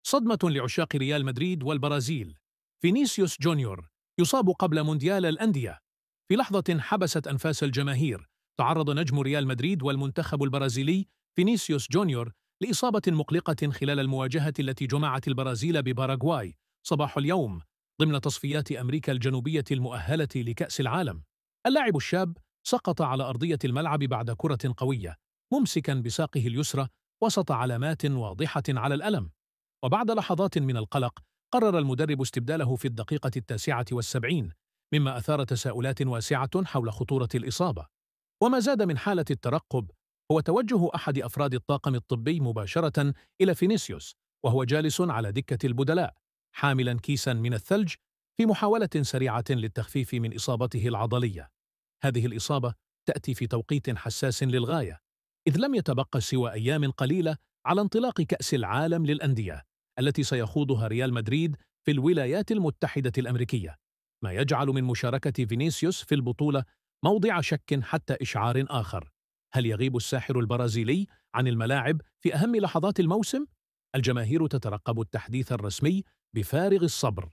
صدمة لعشاق ريال مدريد والبرازيل. فينيسيوس جونيور يصاب قبل مونديال الأندية. في لحظة حبست أنفاس الجماهير، تعرض نجم ريال مدريد والمنتخب البرازيلي فينيسيوس جونيور لإصابة مقلقة خلال المواجهة التي جمعت البرازيل بباراغواي صباح اليوم ضمن تصفيات أمريكا الجنوبية المؤهلة لكأس العالم. اللاعب الشاب سقط على أرضية الملعب بعد كرة قوية، ممسكا بساقه اليسرى وسط علامات واضحة على الألم. وبعد لحظات من القلق قرر المدرب استبداله في الدقيقة 79، مما أثار تساؤلات واسعة حول خطورة الإصابة. وما زاد من حالة الترقب هو توجه أحد أفراد الطاقم الطبي مباشرة إلى فينيسيوس وهو جالس على دكة البدلاء حاملا كيسا من الثلج في محاولة سريعة للتخفيف من إصابته العضلية. هذه الإصابة تأتي في توقيت حساس للغاية، إذ لم يتبقى سوى أيام قليلة على انطلاق كأس العالم للأندية التي سيخوضها ريال مدريد في الولايات المتحدة الأمريكية، ما يجعل من مشاركة فينيسيوس في البطولة موضع شك حتى إشعار آخر. هل يغيب الساحر البرازيلي عن الملاعب في أهم لحظات الموسم؟ الجماهير تترقب التحديث الرسمي بفارغ الصبر.